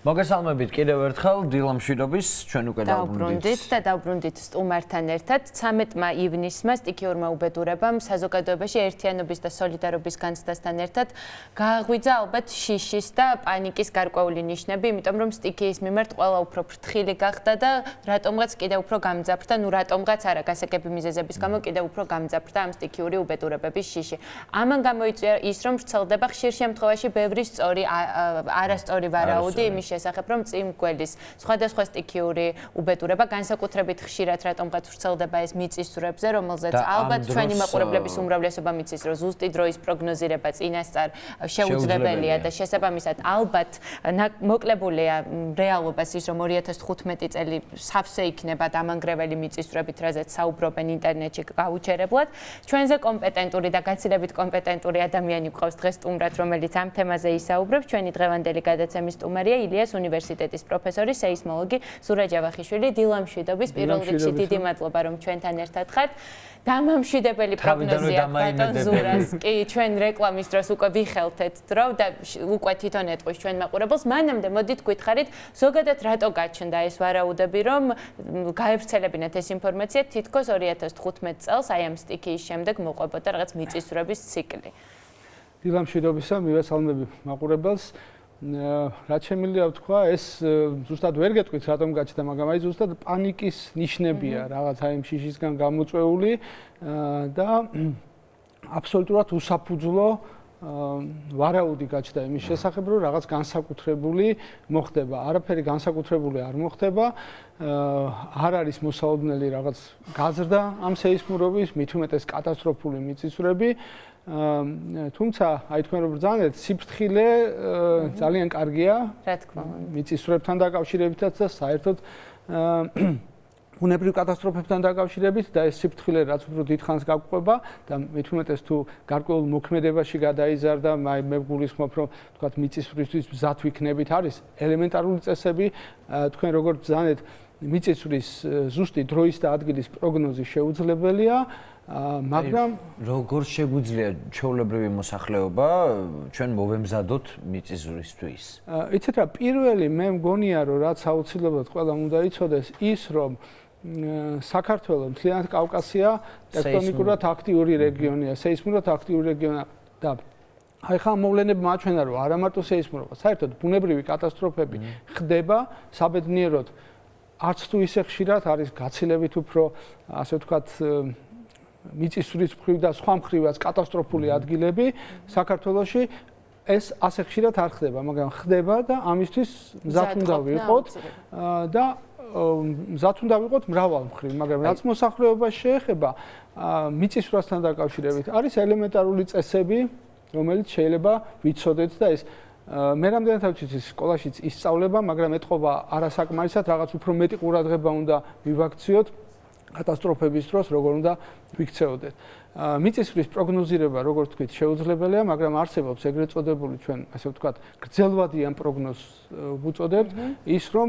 მოგესალმებით კიდევ ერთხელ დილამ მშვიდობის ჩვენ უკვე დავბრუნდით და დავბრუნდით სტუმართან ერთად 13 ივნისმა სტიქიურმა უბედურებამ საზოგადოებაში ერთიანობის და სოლიდარობის განცდასთან ერთად გააღვიძა ალბათ შიშის და პანიკის გარკვეული ნიშნები, იმიტომ რომ სტიქიის მიმართ ყველა უფრო ფრთხილი გახდა და რატომღაც კიდევ უფრო გამძაფრდა, რატომღაც არა გასაგები მიზეზების გამო კიდევ უფრო გამძაფრდა ამ სტიქიური უბედურებების შიში. ამან გამოიწვია ის, რომ ვრცელდება ხშირ შემთხვევაში ბევრი სწორი არასწორი ვარაუდი იმის შესახებ, რომ წინ-გველის სხვადასხვა სტიქიური უბედურება განსაკუთრებით ხშირად რატომღაც ვრცელდება ეს მიწისძვრებზე, რომელზეც ალბათ ჩვენი მაყურებლების უმრავლესობა მიცის, რომ ზუსტი დროის პროგნოზირება წინასწარ შეუძლებელია და შესაბამისად ალბათ მოკლებულია რეალობას ის, რომ 2015 წელი სავსე იქნება დამანგრეველი მიწისძვრებით, რაზეც საუბრობენ ინტერნეტში გაუჩერებლად. ჩვენზე კომპეტენტური და გაცილებით კომპეტენტური ადამიანი გვყავს დღეს სტუმრად, რომელიც ამ თემაზე ისაუბრებს. ჩვენი დღევანდელი გადაცემის სტუმარია ილიას უნივერსიტეტის პროფესორი, სეისმოლოგი სურაჯ ავახიშვილი. დილამ მშვიდობის, პირველ რიგში დიდი მადლობა, რომ ჩვენთან ერთად ხართ. დამამშვიდებელი პროგნოზია ბატონ ზურას. კი, ჩვენ რეკლამის დროს უკვე ვიხელთეთ დრო და უკვე თვითონ ეტყვის ჩვენ მაყურებელს. მანამდე მოდით გითხარით, ზოგადად რატო გაჩნდა ეს ვარაუდები, რომ გაევრცელებინათ ეს ინფორმაცია თითქოს 2015 წელს აი ამ სტიქიის შემდეგ მოყვებოდა რაღაც მიწისძვრების ციკლი. დილამ მშვიდობისა, მივესალმები მაყურებელს. რაც შემიძლია ვთქვა, ეს ზუსტად ვერ გეტყვით, რატომ გაჩნდა, მაგრამ აი ზუსტად პანიკის ნიშნებია რაღაც აი შიშისგან გამოწვეული და აბსოლუტურად უსაფუძვლო ვარაუდი გაჩნდა იმის შესახებ, რომ რაღაც განსაკუთრებული მოხდება. არაფერი განსაკუთრებული არ მოხდება. არ არის მოსაოდნელი რაღაც გაზრდა ამ სეისმურობის, მით უმეტეს კატასტროფული მიწისძვრები. თუმცა, აი თქვენ რო ბრძანეთ, სიფრთხილე ძალიან კარგია. რა თქმა უნდა. მიწისძვრებთან დაკავშირებითაც და საერთოდ ბუნებრივ კატასტროფებთან დაკავშირებით და ეს სიფრთხილე რაც უფრო დიდხანს გაგვყვება და მით უმეტეს თუ გარკვეულ მოქმედებაში გადაიზარდა, მე გულისხმობ, რომ თქვათ მიწისძვრისთვის მზად ვიქნებით, არის ელემენტარული წესები, თქვენ როგორ ბრძანეთ, მიწისძვრის ზუსტი დროის და ადგილის პროგნოზი შეუძლებელია. მაგრამ როგორ შეგვიძლია ჩვეულებრივი მოსახლეობა ჩვენ მოვემზადოთ მიწისძვრისთვის? იცით რა, პირველი მე მგონია, რომ რაც აუცილებლად ყველამ უნდა იცოდეს, ის რომ საქართველო მთლიანად კავკასია ტექტონიკურად აქტიური რეგიონია, სეისმურად აქტიური რეგიონია და აი ხა მოვლენები მაჩვენა, რომ არა მარტო სეისმურობა, საერთოდ ბუნებრივი კატასტროფები ხდება საბედნიეროდ არც თუ ისე ხშირად არის გაცილებით უფრო ასე ვთქვათ მიწისძვრის მხრივ და სხვა მხრივაც კატასტროფული ადგილები საქართველოში ეს ასე ხშირად არ ხდება, მაგრამ ხდება და ამისთვის მზად უნდა ვიყოთ და მზად უნდა ვიყოთ მრავალ მხრივ, მაგრამ რაც მოსახლეობას შეეხება მიწისძვრასთან დაკავშირებით არის ელემენტარული წესები, რომელიც შეიძლება ვიცოდეთ და ეს მე რამდენად ვიცით სკოლაშიც ისწავლება, მაგრამ ეთყობა არასაკმარისად რაღაც უფრო მეტი ყურადღება უნდა მივაქციოთ კატასტროფების დროს როგორ უნდა ვიქცეოდეთ. მიწისძვრის პროგნოზირება, როგორც თქვით, შეუძლებელია, მაგრამ არსებობს ეგრეთ წოდებული ჩვენ, ასე ვთქვათ, გრძელვადიან პროგნოზს ვუწოდებთ, ის რომ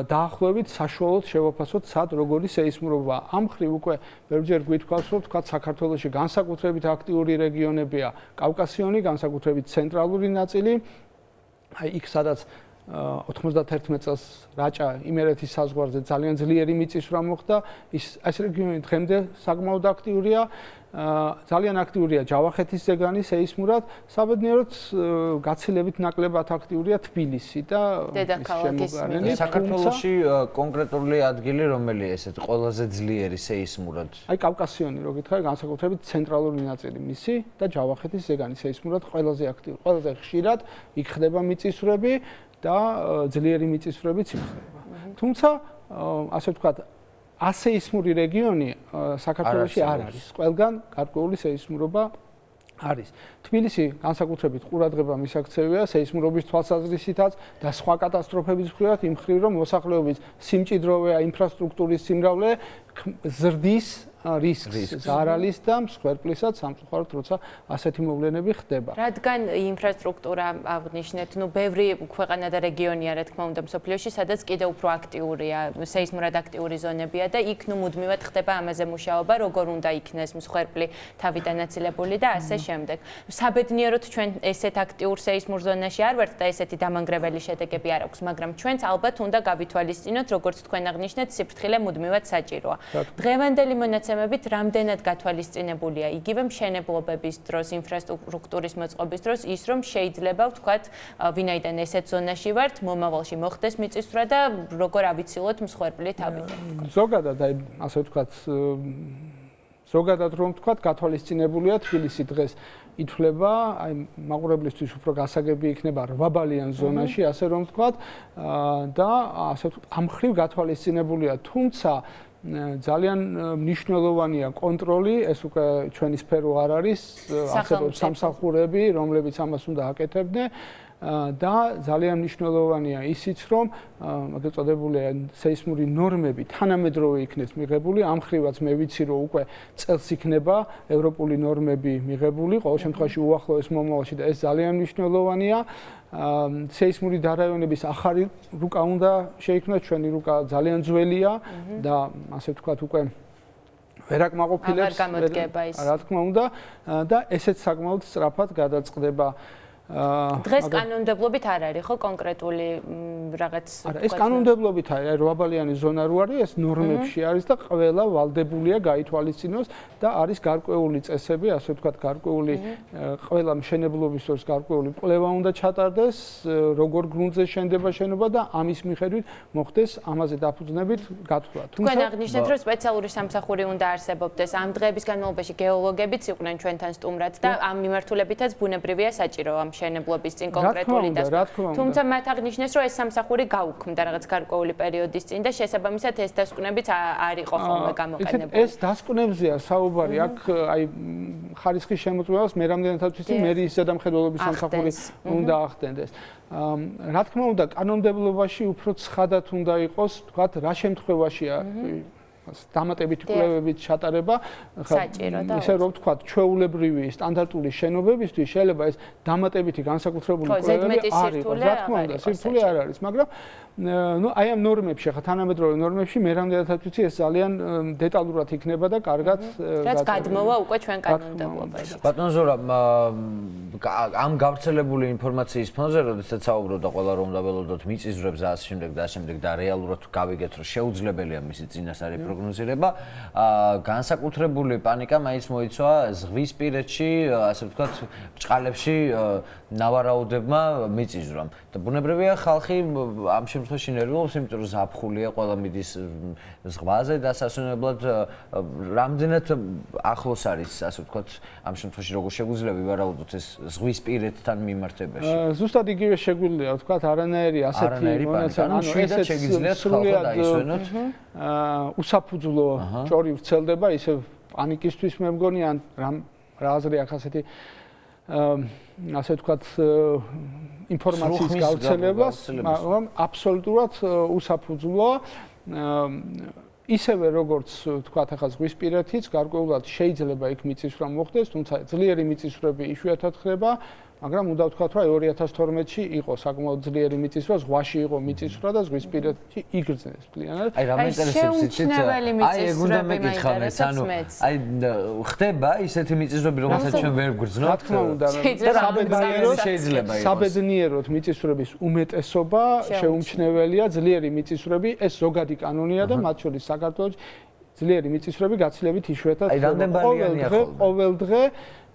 დაახლოებით საშუალოდ შევაფასოთ, სად როგორი სეისმურობა. ამ მხრივ უკვე ბევრჯერ გვითქვას, რომ ვთქვათ, საქართველოში განსაკუთრებით აქტიური რეგიონებია კავკასიონი, განსაკუთრებით ცენტრალური ნაწილი, აი იქ სადაც 91 წელს რაჭა იმერეთის საზღვარზე ძალიან ძლიერი მიწისძვრა მოხდა, ეს რეგიონი დღემდე საკმაოდ აქტიურია, ძალიან აქტიურია ჯავახეთის ზეგანი სეისმურად, საბედნიეროდ გაცილებით ნაკლებად აქტიურია თბილისი და შემოგარენი. საქართველოში კონკრეტული ადგილი რომელია ესეთ ყველაზე ძლიერი სეისმურად? აი კავკასიონი რო გითხარი, განსაკუთრებით ცენტრალური ნაწილი მისი და ჯავახეთის ზეგანი სეისმურად ყველაზე აქტიური, ყველაზე ხშირად იქ ხდება მიწისძვრები და ძლიერი მიწისძვრებიც იმხდება. თუმცა, ასე ვთქვათ, ასეისმური რეგიონი საქართველოში არ არის. ყველგან გარკვეული სეისმურობა არის. თბილისი განსაკუთრებით ყურადღება მისაქცევია სეისმურობის თვალსაზრისითაც და სხვა კატასტროფების მხრივ, იმ მხრივ, რომ მოსახლეობის სიმჭიდროვე ინფრასტრუქტურის სიმრავლე ზრდის რისკს არ არის და მსხვერპლისაც სამწუხაროდ როცა ასეთი მოვლენები ხდება. რადგან ინფრასტრუქტურა აღნიშნეთ, ბევრი ქვეყანა და რეგიონია, რა თქმა უნდა, მსოფლიოში, სადაც კიდევ უფრო აქტიურია, სეისმურად აქტიური ზონებია და იქ მუდმივად ხდება ამაზე მუშაობა, როგორ უნდა იქნეს მსხვერპლი თავიდან აცილებული და ასე შემდეგ. საბედნიეროდ ჩვენ ესეთ აქტიურ სეისმურ ზონაში არ ვართ და ესეთი დამანგრეველი შედეგები არ აქვს, მაგრამ ჩვენც ალბათ უნდა გავითვალისწინოთ, როგორც თქვენ აღნიშნეთ, სიფრთხილე მუდმივად საჭიროა. დღევანდელი მონაცემებით რამდენად გათვალისწინებულია იგივე მშენებლობების დროს, ინფრასტრუქტურის მოწყობის დროს ის, რომ შეიძლება ვთქვათ, ვინაიდან ესეთ ზონაში ვართ, მომავალში მოხდეს მიწისძვრა და როგორ ავიცილოთ მსხვერპლი თავიდან. ზოგადად, ასე ვთქვათ, ზოგადად რომ ვთქვათ, გათვალისწინებულია თბილისი დღეს ითვლება, მაყურებლისთვის უფრო გასაგები იქნება 8 ბალიან ზონაში, ასე რომ ვთქვათ, და ასე ვთქვათ, ამ მხრივ გათვალისწინებულია, თუმცა ძალიან მნიშვნელოვანია კონტროლი, ეს უკვე ჩვენი სფერო არ არის, არსებობს სამსახურები, რომლებიც ამას უნდა აკეთებდნენ. და ძალიან მნიშვნელოვანია ისიც, რომ მაგალითად წოდებულია სეისმური ნორმები თანამედროვე იქნეს მიღებული, ამ ხრივაც მე ვიცი, რომ უკვე წელს იქნება ევროპული ნორმები მიღებული, ყოველ შემთხვევაში უახლოეს მომავალში და ეს ძალიან მნიშვნელოვანია. სეისმური დარაიონების ახალი რუკა უნდა შეიქმნას, ჩვენი რუკა ძალიან ძველია და ასე ვთქვათ უკვე ვერ აკმაყოფილებს, რა თქმა უნდა, და ესეც საკმაოდ სწრაფად გადაწყდება. დღეს კანონმდებლობით არ არის ხო კონკრეტული რაღაც არა ეს კანონმდებლობით არის 8 ბალიანი ზონა რო არის ეს ნორმებში არის და ყველა ვალდებულია გაითვალისწინოს და არის გარკვეული წესები ასე ვთქვათ გარკვეული ყველა მშენებლობის დროს გარკვეული კვლევა უნდა ჩატარდეს როგორ გრუნტზე შენდება შენობა და ამის მიხედვით მოხდეს ამაზე დაფუძნებით გათვლა თუმცა თქვენ აღნიშნეთ რომ სპეციალური სამსახური უნდა არსებობდეს ამ დღეების განმავლობაში გეოლოგებიც იყვნენ ჩვენთან სტუმრად და ამ მიმართულებითაც ბუნებრივია საჭირო ამ შენებლობის წინ კონკრეტული დასკვნა. თუმცა მათ აღნიშნეს, რომ ეს სამსახური გაუქმდა რაღაც გარკვეული პერიოდის წინ და შესაბამისად ეს დასკვნებიც არ იყო ხოლმე გამოყენებული. ეს დასკვნებზეა საუბარი, აქ აი ხარისხის შემოწმებას მე რამდენადაც ვიცი, მერიის ზედამხედველობის სამსახური უნდა ახდენდეს. რა თქმა უნდა, კანონმდებლობაში უფრო ცხადად უნდა იყოს, თქვათ, რა შემთხვევაშია დამატებითი კვლევებით ჩატარება, ისე რომ ვთქვათ, ჩვეულებრივი სტანდარტული შენობებისთვის შეიძლება ეს დამატებითი განსაკუთრებული კვლევები არ იყოს. რა თქმა უნდა, სირთულე არ არის, მაგრამ ну აი ამ ნორმებში, ხა თანამედროვე ნორმებში მე რამდენადაც ვიცი, ეს ძალიან დეტალურად იქნება და კარგად რაც გადმოვა უკვე ჩვენ კანონმდებლობაში. ბატონ ზურა, ამ გავრცელებული ინფორმაციის ფონზე, როდესაც საუბრობდა ყველა რომ დაველოდოთ მიწისძვრებს და ასე შემდეგ და ასე შემდეგ და რეალურად გავიგეთ, რომ შეუძლებელია მისი წინასწარი პროგნოზირება, განსაკუთრებული პანიკა მაინც მოიცვა ზღვისპირეთში, ასე ვთქვათ, ბჭყალებში ნავარაუდებმა მიწისძვრამ. და ბუნებრივია ხალხი ამ შემთხვევაში ნერვიულობს, იმიტომ რომ ზაფხულია, ყველა მიდის ზღვაზე და სასუნებლად რამდენად ახლოს არის, ასე ვთქვათ, ამ შემთხვევაში როგორ შეგვიძლია ვივარაუდოთ ეს ზღვისპირეთთან მიმართებაში. ზუსტად იგივე შეგვიძლია, ვთქვათ, არანაირი ასეთი მონაცემები, ანუ ესეც შეგიძლიათ ხალხო დაისვენოთ. უსაფუძვლო ჭორი ვრცელდება, ისე პანიკისთვის მე მგონი ან რა აზრი აქვს ასეთი ასე ვთქვათ ინფორმაციის გავრცელებას, მაგრამ აბსოლუტურად უსაფუძვლოა. ისევე როგორც ვთქვათ, ახლა ზღვისპირეთიც გარკვეულად შეიძლება იქ მიწისძვრა მოხდეს, თუმცა ძლიერი მიწისძვრები იშვიათად ხდება, მაგრამ უნდა ვთქვათ, რომ 2012-ში იყო საკმაოდ ძლიერი მიწისძვრა, ზღვაში იყო მიწისძვრა და ზღვისპირეთში იგრძნეს მთლიანად. აი რა მეინტერესებს იცით? აი ეგ უნდა მეკითხა მეც, ანუ აი ხდება ისეთი მიწისძვრები, რომელსაც ჩვენ ვერ გვგრძნობთ. რა თქმა უნდა, შეიძლება იყოს. საბედნიეროდ მიწისძვრების უმეტესობა შეუმჩნეველია, ძლიერი მიწისძვრები, ეს ზოგადი კანონია და მათ შორის საქართველოში ძლიერი მიწისძვრები გაცილებით იშვიათად ხდება. ყოველ დღე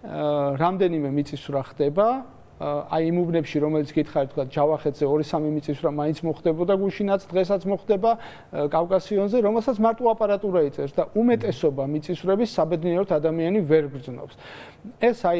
რამდენიმე მიწისძვრა ხდება, აი იმ უბნებში, რომელიც გითხარით, თქვა ჯავახეთზე 2-3 მიწისძვრა მაინც მოხდებოდა გუშინაც, დღესაც მოხდება კავკასიონზე, რომელსაც მარტო აპარატურა იწერს და უმეტესობა მიწისძვრების საბედნიეროდ ადამიანი ვერ გრძნობს. ეს აი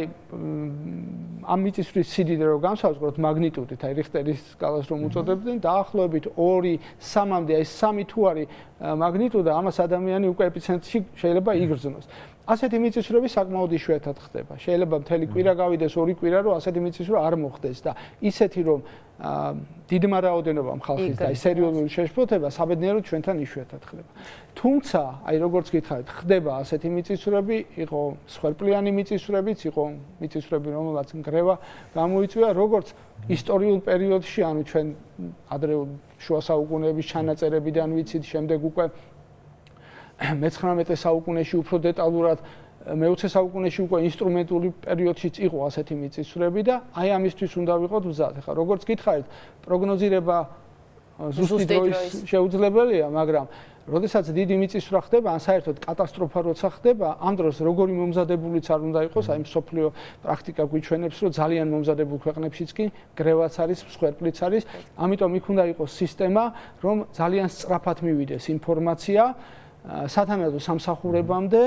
ამ მიწისძვრის სიდიდე რო განსაზღვროთ მაგნიტუდით, აი რიხტერის სკალას რომ უწოდებდნენ, დაახლოებით 2-3-მდე, აი 3 თუ არის მაგნიტუდა, ამას ადამიანი უკვე ეპიცენტრში შეიძლება იგრძნოს. ასეთი მიწისძვრები საკმაოდ იშვიათად ხდება. შეიძლება მთელი კვირა გავიდეს, 2 კვირა, რომ ასეთი მიწისძვრა არ მოხდეს და ისეთი რომ დიდმა რაოდენობამ ხალხის და სერიოზული შეშფოთება საბედნიეროდ ჩვენთან იშვიათად ხდება. თუმცა, აი როგორც გითხარით, ხდება ასეთი მიწისძვრები, იყო სხერპლიანი მიწისძვრებიც, იყო მიწისძვრები, რომელსაც ნგრევა გამოიწვია, როგორც ისტორიულ პერიოდში, ანუ ჩვენ ადრეულ შუა საუკუნეების ჩანაწერებიდან ვიცით, შემდეგ უკვე მე-19 საუკუნეში უფრო დეტალურად მე-20 საუკუნეში უკვე ინსტრუმენტული პერიოდშიც იყო ასეთი მიწისძვრები და აი ამისთვის უნდა ვიყოთ მზად. ახლა როგორც გითხარით, პროგნოზირება ზუსტი დროის შეუძლებელია, მაგრამ როდესაც დიდი მიწისძვრა ხდება, ან საერთოდ კატასტროფა როცა ხდება, ამ დროს როგორი მომზადებულიც არ უნდა იყოს, აი მსოფლიო პრაქტიკა გვიჩვენებს, რომ ძალიან მომზადებულ ქვეყნებშიც კი გრევაც არის, მსხვერპლიც არის, ამიტომ იქ უნდა იყოს სისტემა, რომ ძალიან სწრაფად მივიდეს ინფორმაცია სათანადო სამსახურებამდე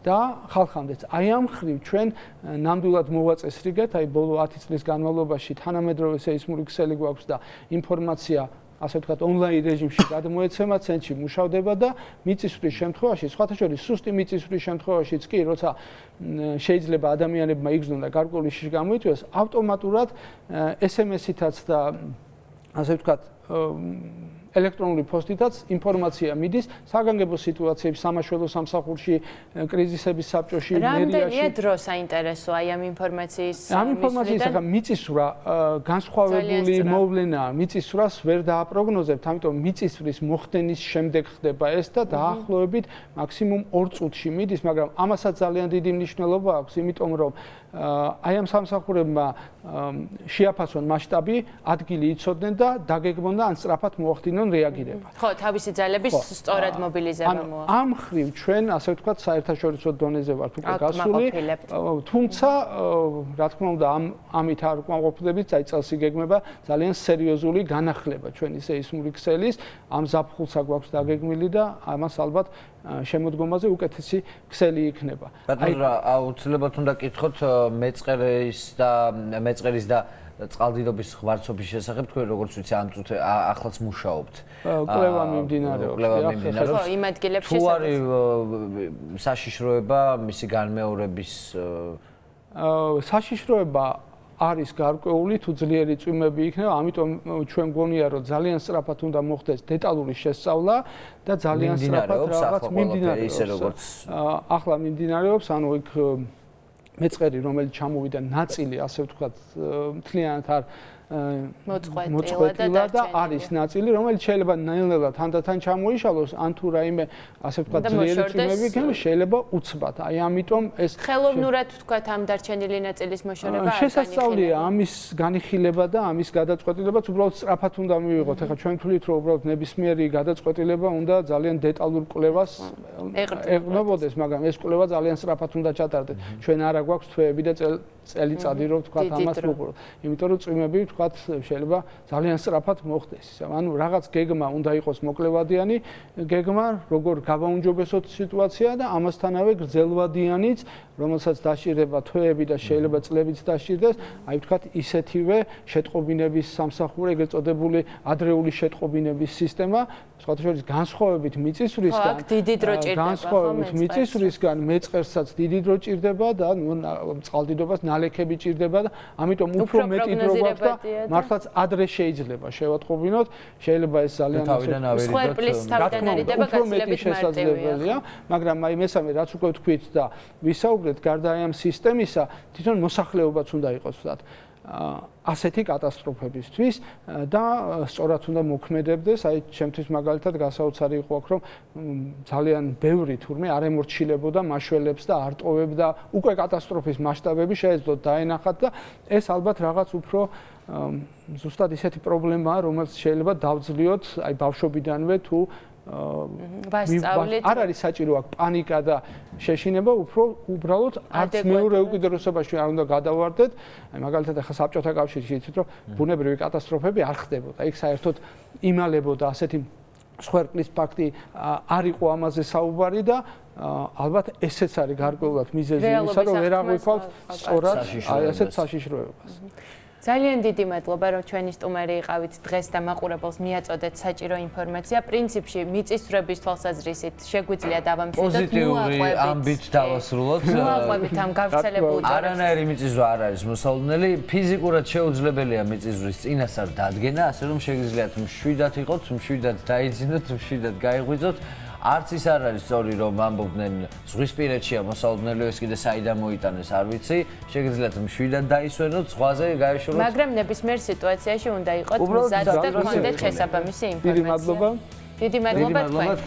და ხალხამდეც. აი ამ ხრივ ჩვენ ნამდვილად მოვაწესრიგეთ, აი ბოლო 10 წლის განმავლობაში თანამედროვე სეისმური ქსელი გვაქვს და ინფორმაცია ასე ვთქვათ ონლაინ რეჟიმში გადმოეცემა, ცენტრში მუშავდება და მიწისძვრის შემთხვევაში, სხვათა შორის სუსტი მიწისძვრის შემთხვევაშიც კი, როცა შეიძლება ადამიანებმა იგრძნონ და გარკვეული შიში გამოიწვიოს, ავტომატურად SMS-ითაც და ასე ვთქვათ ელექტრონული პოსტითაც ინფორმაცია მიდის საგანგებო სიტუაციებში, სამაშველო სამსახურში, კრიზისების საბჭოში, მერიაში. რამდენია დრო საინტერესო აი ამ ინფორმაციის ამ ინფორმაციის ახლა მიწისძვრა განსხვავებული მოვლენაა. მიწისძვრას ვერ დააპროგნოზებთ, ამიტომ მიწისძვრის მოხდენის შემდეგ ხდება ეს და დაახლოებით მაქსიმუმ 2 წუთში მიდის, მაგრამ ამასაც ძალიან დიდი მნიშვნელობა აქვს, იმიტომ რომ აი ამ სამსახურებმა შეაფასონ მასშტაბი, ადგილი იცოდნენ და დაგეგმონ და ან სწრაფად მოახდინონ რეაგირება. ხო, თავისი ძალების სწორად მობილიზება მოახდინონ. ამ ხრივ ჩვენ, ასე ვთქვათ, საერთაშორისო დონეზე ვართ უკვე გასული. თუმცა, რა თქმა უნდა, ამით არ ვკმაყოფილებით, აი წელს იგეგმება ძალიან სერიოზული განახლება ჩვენი სეისმური ქსელის, ამ ზაფხულსა გვაქვს დაგეგმილი და ამას ალბათ შემოდგომაზე უკეთესი ქსელი იქნება. ბატონო, აუცილებლად უნდა კითხოთ მეწყერის და წყალდიდობის ღვარცობის შესახებ, თქვენ როგორც ვიცი, ამ წუთი ახლაც მუშაობთ. კვლევა მიმდინარეობს. ხო, იმ ადგილებში თუ არის საშიშროება მისი განმეორების საშიშროება არის გარკვეული, თუ ძლიერი წვიმები იქნება, ამიტომ ჩვენ გონია, რომ ძალიან სწრაფად უნდა მოხდეს დეტალური შესწავლა და ძალიან სწრაფად რაღაც მიმდინარეობს. ახლა მიმდინარეობს, ანუ იქ მეწყერი, რომელიც ჩამოვიდა ნაწილი, ასე ვთქვათ, მთლიანად არ მოწყვეტილა და არის ნაწილი, რომელიც შეიძლება ნელ-ნელა თანდათან ჩამოიშალოს, ან თუ რაიმე, ასე ვთქვათ, ძლიერი წვიმები იქნება, შეიძლება უცბად. აი ამიტომ ეს ხელოვნურად ვთქვათ, ამ დარჩენილი ნაწილის მოშორება არ შესაძლებელია ამის განიხილება და ამის გადაწყვეტილებაც უბრალოდ სწრაფად უნდა მივიღოთ. ახლა ჩვენ თვლით, რომ უბრალოდ ნებისმიერი გადაწყვეტილება უნდა ძალიან დეტალურ კვლევას ეყრდნობოდეს, მაგრამ ეს კვლევა ძალიან სწრაფად უნდა ჩატარდეს. ჩვენ არა გვაქვს თვეები და წელიწადი, რომ ვთქვათ, ამას ვუყუროთ. იმიტომ რომ წვიმები ვთქვათ, შეიძლება ძალიან სწრაფად მოხდეს. ანუ რაღაც გეგმა უნდა იყოს მოკლევადიანი გეგმა, როგორ გავაუმჯობესოთ სიტუაცია და ამასთანავე გრძელვადიანიც, რომელსაც დასჭირდება თვეები და შეიძლება წლებიც დასჭირდეს, აი ვთქვათ, ისეთივე შეტყობინების სამსახური, ეგრეთ წოდებული ადრეული შეტყობინების სისტემა, სხვათა შორის განსხვავებით მიწისძვრისგან, განსხვავებით მიწისძვრისგან მეწყერსაც დიდი დრო ჭირდება და წყალდიდობას ნალექები ჭირდება და ამიტომ უფრო მეტი დრო გვაქვს და მართლაც ადრე შეიძლება შევატყობინოთ, შეიძლება ეს ძალიან მსხვერპლის თავიდან არიდება გაცილებით შესაძლებელია, მაგრამ აი მესამე რაც უკვე ვთქვით და ვისაუბრეთ, გარდა ამ სისტემისა, თვითონ მოსახლეობაც უნდა იყოს ვთქვათ ასეთი კატასტროფებისთვის და სწორად უნდა მოქმედებდეს, აი ჩემთვის მაგალითად გასაოცარი იყო აქ, რომ ძალიან ბევრი თურმე არ ემორჩილებოდა მაშველებს და არტოვებდა, უკვე კატასტროფის მასშტაბები შეეძლოთ დაენახათ და ეს ალბათ რაღაც უფრო ზუსტად ისეთი პრობლემაა, რომელიც შეიძლება დავძლიოთ აი ბავშვობიდანვე თუ არ არის საჭირო აქ პანიკა და შეშინება, უბრალოდ არც მეორე უკიდურესობაში არ უნდა გადავარდეთ. აი მაგალითად ახლა საბჭოთა კავშირში იცით, რომ ბუნებრივი კატასტროფები არ ხდებოდა. იქ საერთოდ იმალებოდა ასეთი მსხვერპლის ფაქტი არ იყო ამაზე საუბარი და ალბათ ესეც არის გარკვეულად მიზეზი იმისა, რომ ვერ აღვიქვავთ სწორად აი ასეთ საშიშროებას. ძალიან დიდი მადლობა, რომ ჩვენი სტუმარი იყავით დღეს და მაყურებელს მიაწოდეთ საჭირო ინფორმაცია. პრინციპში მიწისძვრების თვალსაზრისით შეგვიძლია დავამშვიდოთ პოზიტიური ამბით დავასრულოთ. მოაყვებით ამ გავრცელებულ არანაირი მიწისძვრა არ არის მოსალოდნელი. ფიზიკურად შეუძლებელია მიწისძვრის წინასწარ დადგენა, ასე რომ შეგიძლიათ მშვიდად იყოთ, მშვიდად დაიძინოთ, მშვიდად გაიღვიძოთ. არც ის არ არის სწორი, რომ ამბობდნენ ზღვისპირეთშია მოსალოდნელი, ეს კიდე საიდან მოიტანეს, არ ვიცი. შეგიძლიათ მშვიდად დაისვენოთ, ზღვაზე გაეშუროთ. მაგრამ ნებისმიერ სიტუაციაში უნდა იყოთ მზად და გქონდეთ შესაბამისი ინფორმაცია. დიდი მადლობა. დიდი მადლობა თქვენ.